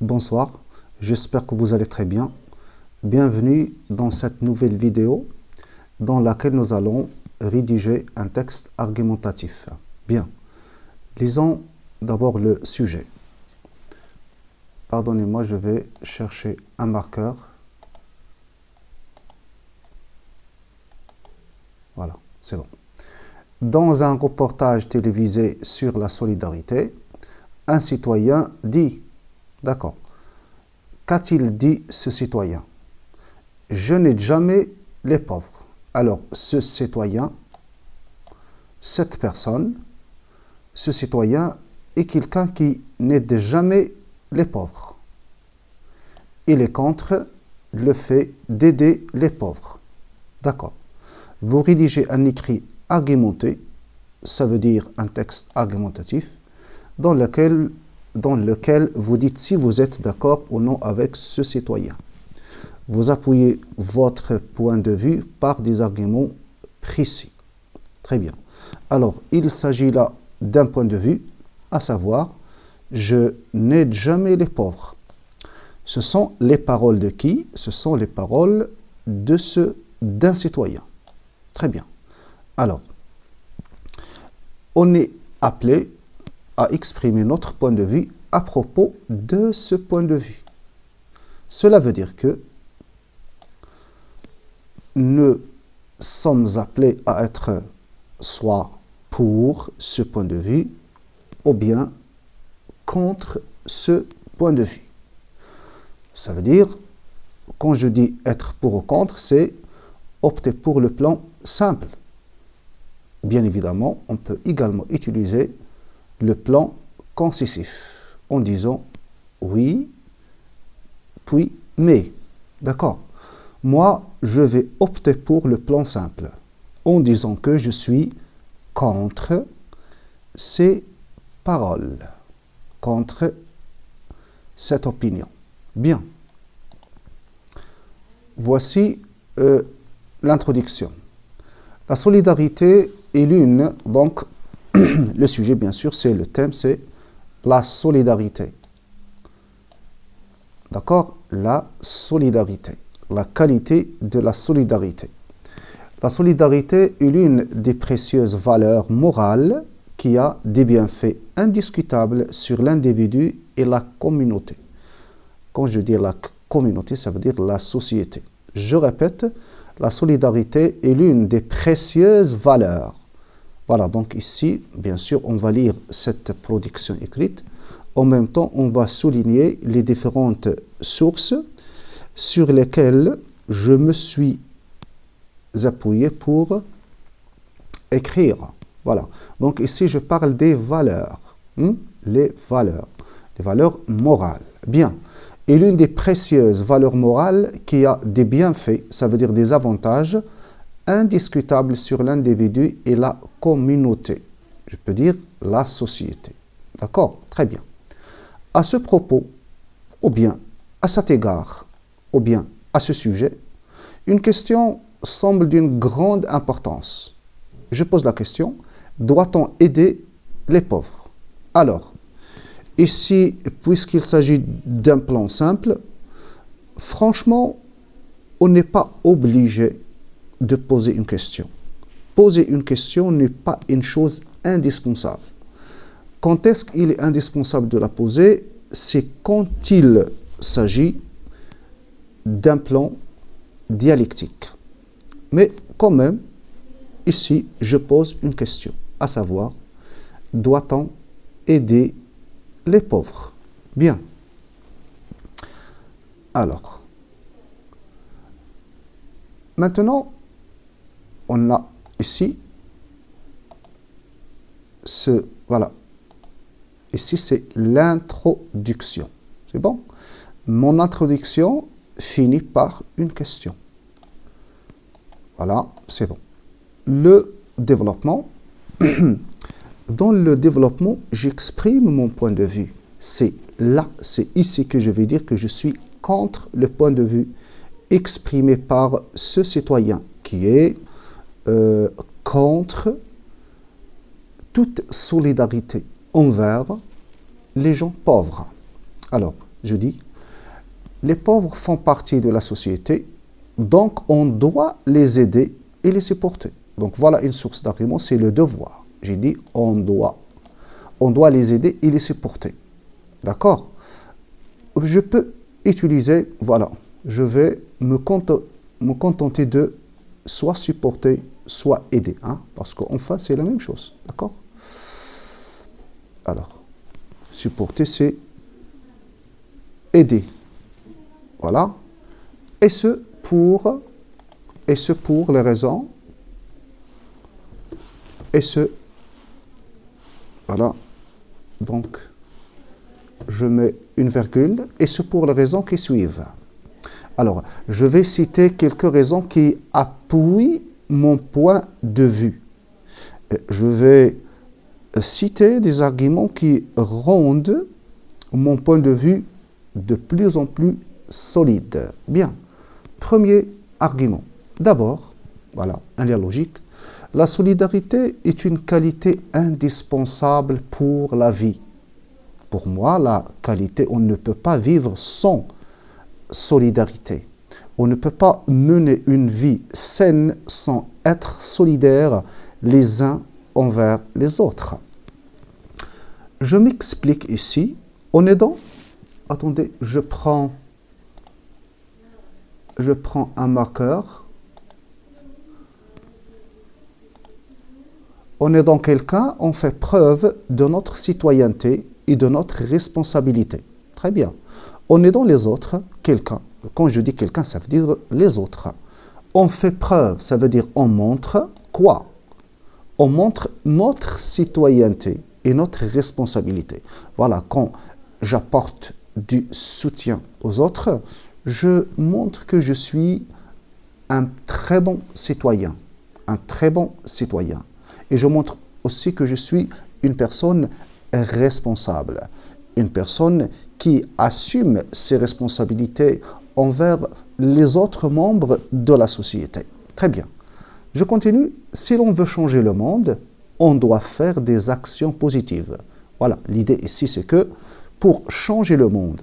Bonsoir, j'espère que vous allez très bien. Bienvenue dans cette nouvelle vidéo dans laquelle nous allons rédiger un texte argumentatif. Bien, lisons d'abord le sujet. Pardonnez-moi, je vais chercher un marqueur. Voilà, c'est bon. Dans un reportage télévisé sur la solidarité, un citoyen dit, d'accord, qu'a-t-il dit ce citoyen? Je n'aide jamais les pauvres. Alors, ce citoyen, cette personne, ce citoyen est quelqu'un qui n'aide jamais les pauvres. Il est contre le fait d'aider les pauvres. D'accord. Vous rédigez un écrit argumenté, ça veut dire un texte argumentatif, dans lequel vous dites si vous êtes d'accord ou non avec ce citoyen. Vous appuyez votre point de vue par des arguments précis. Très bien. Alors, il s'agit là d'un point de vue, à savoir, je n'aide jamais les pauvres. Ce sont les paroles de qui? Ce sont les paroles d'un citoyen. Très bien. Alors, on est appelé à exprimer notre point de vue à propos de ce point de vue. Cela veut dire que nous sommes appelés à être soit pour ce point de vue ou bien contre ce point de vue. Ça veut dire, quand je dis être pour ou contre, c'est opter pour le plan simple. Bien évidemment, on peut également utiliser le plan concessif en disant oui, puis mais. D'accord? Moi, je vais opter pour le plan simple en disant que je suis contre ces paroles, contre cette opinion. Bien. Voici l'introduction. La solidarité est l'une, donc le sujet bien sûr, c'est le thème, c'est la solidarité. D'accord? La solidarité, la qualité de la solidarité. La solidarité est l'une des précieuses valeurs morales qui a des bienfaits indiscutables sur l'individu et la communauté. Quand je dis la communauté, ça veut dire la société. Je répète, la solidarité est l'une des précieuses valeurs. Voilà, donc ici, bien sûr, on va lire cette production écrite. En même temps, on va souligner les différentes sources sur lesquelles je me suis appuyé pour écrire. Voilà, donc ici, je parle des valeurs. Les valeurs morales. Bien. Et l'une des précieuses valeurs morales qui a des bienfaits, ça veut dire des avantages indiscutables sur l'individu et la communauté. Je peux dire la société. D'accord? Très bien. À ce propos, ou bien à cet égard, ou bien à ce sujet, une question semble d'une grande importance. Je pose la question, doit-on aider les pauvres? Alors, ici, puisqu'il s'agit d'un plan simple, franchement, on n'est pas obligé de poser une question. Poser une question n'est pas une chose indispensable. Quand est-ce qu'il est indispensable de la poser? C'est quand il s'agit d'un plan dialectique. Mais quand même, ici, je pose une question, à savoir, doit-on aider les pauvres? Bien. Alors, maintenant, on a ici voilà. Ici, c'est l'introduction. C'est bon? Mon introduction finit par une question. Voilà, c'est bon. Le développement. Dans le développement, j'exprime mon point de vue. C'est là, c'est ici que je vais dire que je suis contre le point de vue exprimé par ce citoyen qui est contre toute solidarité envers les gens pauvres. Alors, je dis, les pauvres font partie de la société, donc on doit les aider et les supporter. Donc voilà une source d'argument, c'est le devoir. J'ai dit on doit les aider et les supporter. D'accord? Je peux utiliser, voilà, je vais me contenter de soit supporter, soit aider, hein, parce qu'enfin c'est la même chose. D'accord? Alors, supporter c'est aider. Voilà. Et ce pour les raisons. Voilà. Donc, je mets une virgule. Et ce pour les raisons qui suivent. Alors, je vais citer quelques raisons qui appuient mon point de vue. Je vais citer des arguments qui rendent mon point de vue de plus en plus solide. Bien. Premier argument. D'abord, voilà, un lien logique. La solidarité est une qualité indispensable pour la vie. Pour moi, la qualité, on ne peut pas vivre sans solidarité. On ne peut pas mener une vie saine sans être solidaires les uns envers les autres. Je m'explique ici. On est dans... Attendez, je prends un marqueur. On est dans quelqu'un, on fait preuve de notre citoyenneté et de notre responsabilité. Très bien. On est dans les autres, quelqu'un. Quand je dis quelqu'un, ça veut dire les autres. On fait preuve, ça veut dire on montre quoi? On montre notre citoyenneté et notre responsabilité. Voilà, quand j'apporte du soutien aux autres, je montre que je suis un très bon citoyen. Un très bon citoyen. Et je montre aussi que je suis une personne responsable. Une personne qui assume ses responsabilités envers les autres membres de la société. Très bien. Je continue. Si l'on veut changer le monde, on doit faire des actions positives. Voilà, l'idée ici, c'est que pour changer le monde,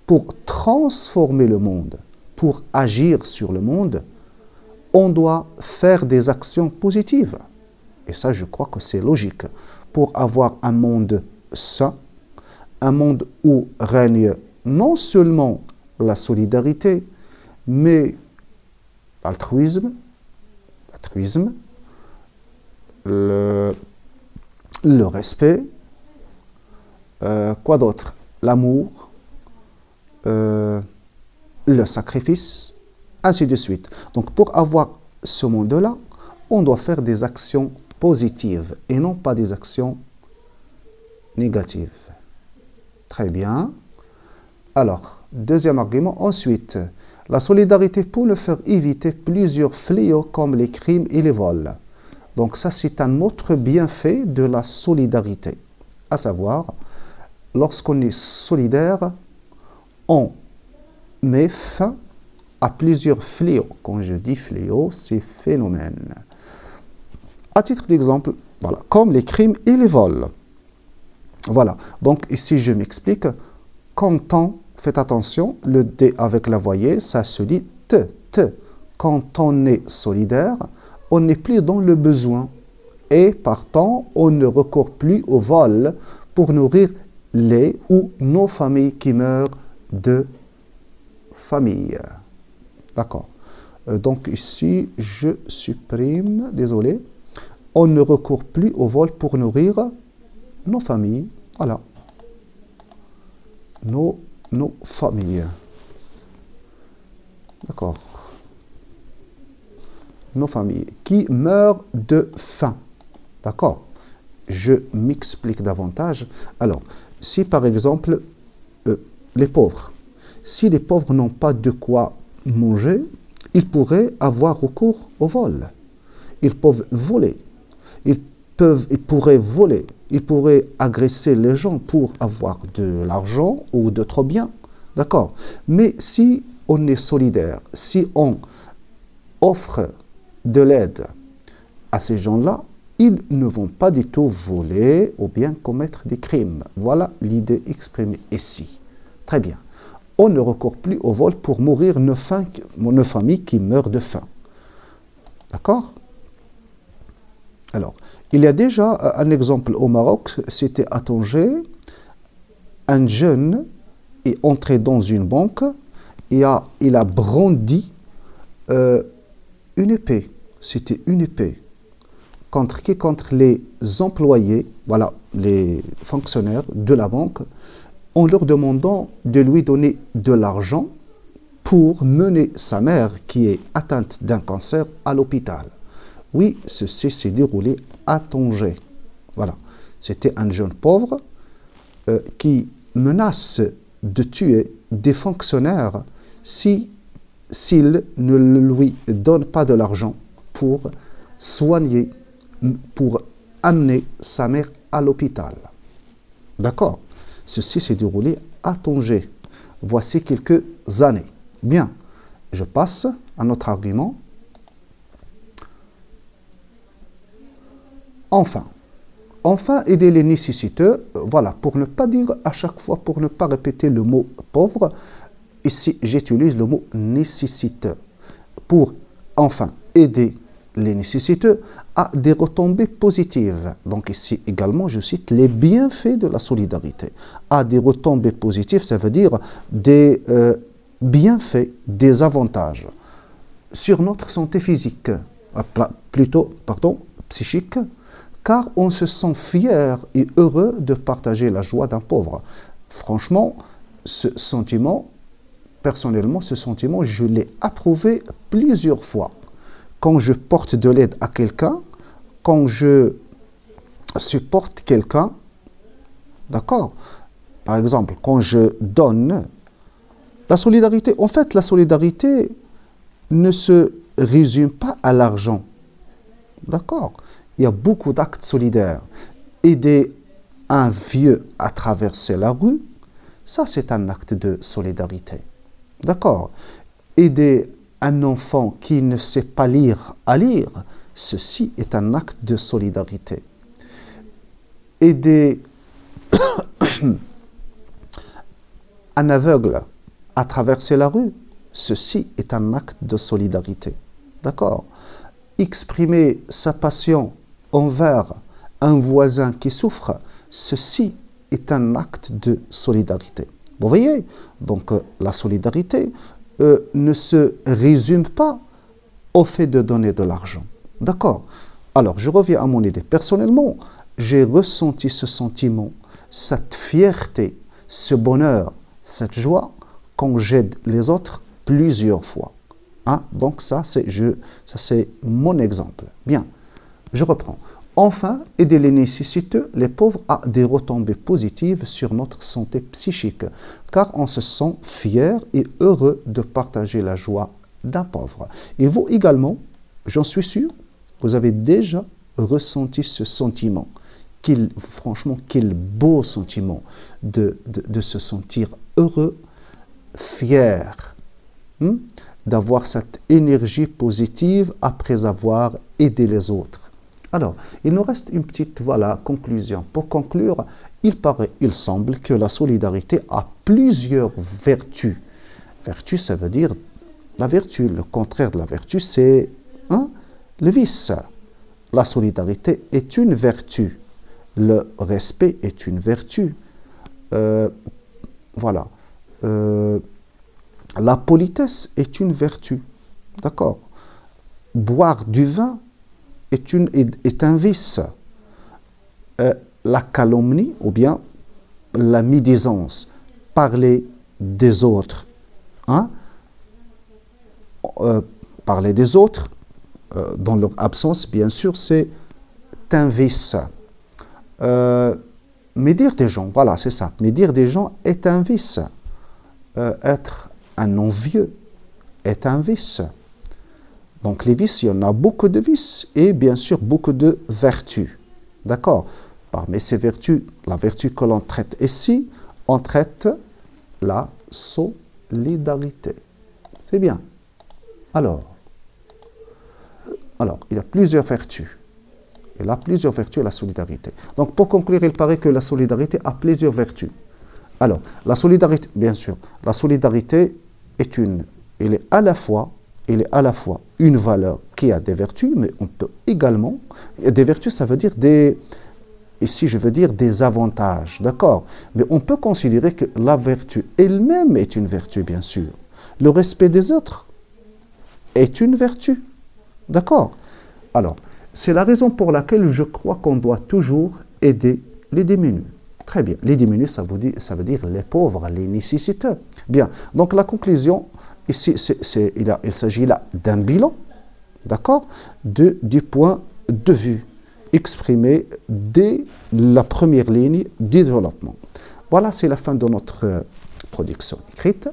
pour transformer le monde, pour agir sur le monde, on doit faire des actions positives. Et ça, je crois que c'est logique. Pour avoir un monde sain, un monde où règne non seulement la solidarité, mais l'altruisme, le respect, quoi d'autre? L'amour, le sacrifice, ainsi de suite. Donc pour avoir ce monde-là, on doit faire des actions positives et non pas des actions négatives. Très bien. Alors, deuxième argument. Ensuite, la solidarité peut nous faire éviter plusieurs fléaux comme les crimes et les vols. Donc ça, c'est un autre bienfait de la solidarité. À savoir, lorsqu'on est solidaire, on met fin à plusieurs fléaux. Quand je dis fléaux, c'est phénomène. À titre d'exemple, voilà, comme les crimes et les vols. Voilà, donc ici je m'explique. Quand on, faites attention, le D avec la voyelle, ça se lit T. Quand on est solidaire, on n'est plus dans le besoin. Et partant, on ne recourt plus au vol pour nourrir les ou nos familles qui meurent de famille. D'accord. Donc ici, je supprime, désolé. On ne recourt plus au vol pour nourrir nos familles. Voilà. Nos familles. D'accord. Nos familles qui meurent de faim. D'accord. Je m'explique davantage. Alors, si par exemple, les pauvres, si les pauvres n'ont pas de quoi manger, ils pourraient avoir recours au vol. Ils peuvent voler. Ils pourraient voler. Ils pourraient agresser les gens pour avoir de l'argent ou d'autres biens. D'accord. Mais si on est solidaire, si on offre de l'aide à ces gens-là, ils ne vont pas du tout voler ou bien commettre des crimes. Voilà l'idée exprimée ici. Très bien. on ne recourt plus au vol pour mourir une famille qui meurt de faim. D'accord? Alors, il y a déjà un exemple au Maroc, c'était à Tanger. Un jeune est entré dans une banque et il a brandi une épée. C'était une épée. Contre qui? Contre les employés, voilà, les fonctionnaires de la banque, en leur demandant de lui donner de l'argent pour mener sa mère, qui est atteinte d'un cancer, à l'hôpital. Oui, ceci s'est déroulé à Tanger. Voilà. C'était un jeune pauvre qui menace de tuer des fonctionnaires s'il ne lui donne pas de l'argent pour soigner, pour amener sa mère à l'hôpital. D'accord? Ceci s'est déroulé à Tanger. Voici quelques années. Bien, je passe à notre argument. Enfin, aider les nécessiteux, voilà, pour ne pas dire à chaque fois, pour ne pas répéter le mot pauvre, ici j'utilise le mot nécessiteux. Pour, enfin, aider les nécessiteux a des retombées positives. Donc ici également, je cite les bienfaits de la solidarité. A des retombées positives, ça veut dire des bienfaits, des avantages sur notre santé physique, psychique, car on se sent fier et heureux de partager la joie d'un pauvre. Franchement, ce sentiment, personnellement, je l'ai approuvé plusieurs fois. Quand je porte de l'aide à quelqu'un, quand je supporte quelqu'un, d'accord? Par exemple, quand je donne, la solidarité, en fait, la solidarité ne se résume pas à l'argent. D'accord? Il y a beaucoup d'actes solidaires. Aider un vieux à traverser la rue, ça c'est un acte de solidarité. D'accord? Aider un enfant qui ne sait pas lire à lire, ceci est un acte de solidarité. Aider un aveugle à traverser la rue, ceci est un acte de solidarité. D'accord? Exprimer sa passion envers un voisin qui souffre, ceci est un acte de solidarité. Vous voyez? Donc la solidarité ne se résume pas au fait de donner de l'argent. D'accord? Alors, je reviens à mon idée. Personnellement, j'ai ressenti ce sentiment, cette fierté, ce bonheur, cette joie, quand j'aide les autres plusieurs fois. Hein? Donc ça, c'est mon exemple. Bien, je reprends. Enfin, aider les nécessiteux, les pauvres, a des retombées positives sur notre santé psychique, car on se sent fier et heureux de partager la joie d'un pauvre. Et vous également, j'en suis sûr, vous avez déjà ressenti ce sentiment. Franchement, quel beau sentiment de se sentir heureux, fier, d'avoir cette énergie positive après avoir aidé les autres. Alors, il nous reste une petite conclusion. Pour conclure, il semble que la solidarité a plusieurs vertus. Vertu, ça veut dire la vertu. Le contraire de la vertu, c'est le vice. La solidarité est une vertu. Le respect est une vertu. La politesse est une vertu. D'accord? Boire du vin est un vice. La calomnie ou bien la médisance, parler des autres, parler des autres dans leur absence, bien sûr, c'est un vice. Médire des gens, voilà, c'est ça. Médire des gens est un vice. Être un envieux est un vice. Donc les vices, il y en a beaucoup de vices et bien sûr beaucoup de vertus. D'accord? Parmi ces vertus, la vertu que l'on traite ici, on traite la solidarité. C'est bien. Alors, il y a plusieurs vertus. Il a plusieurs vertus, la solidarité. Donc pour conclure, il paraît que la solidarité a plusieurs vertus. Alors, la solidarité, bien sûr, la solidarité elle est à la fois une valeur qui a des vertus, mais on peut également, des vertus, ça veut dire ici je veux dire des avantages, d'accord? Mais on peut considérer que la vertu elle-même est une vertu, bien sûr. Le respect des autres est une vertu, d'accord? Alors, c'est la raison pour laquelle je crois qu'on doit toujours aider les démunis. Très bien, les démunis, ça veut dire les pauvres, les nécessiteux. Bien, donc la conclusion, ici, il s'agit là d'un bilan, d'accord, du point de vue exprimé dès la première ligne du développement. Voilà, c'est la fin de notre production écrite.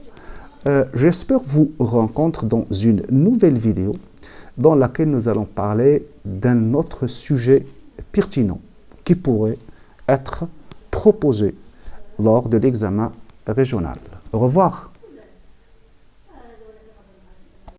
J'espère vous rencontrer dans une nouvelle vidéo dans laquelle nous allons parler d'un autre sujet pertinent qui pourrait être proposé lors de l'examen régional. Au revoir.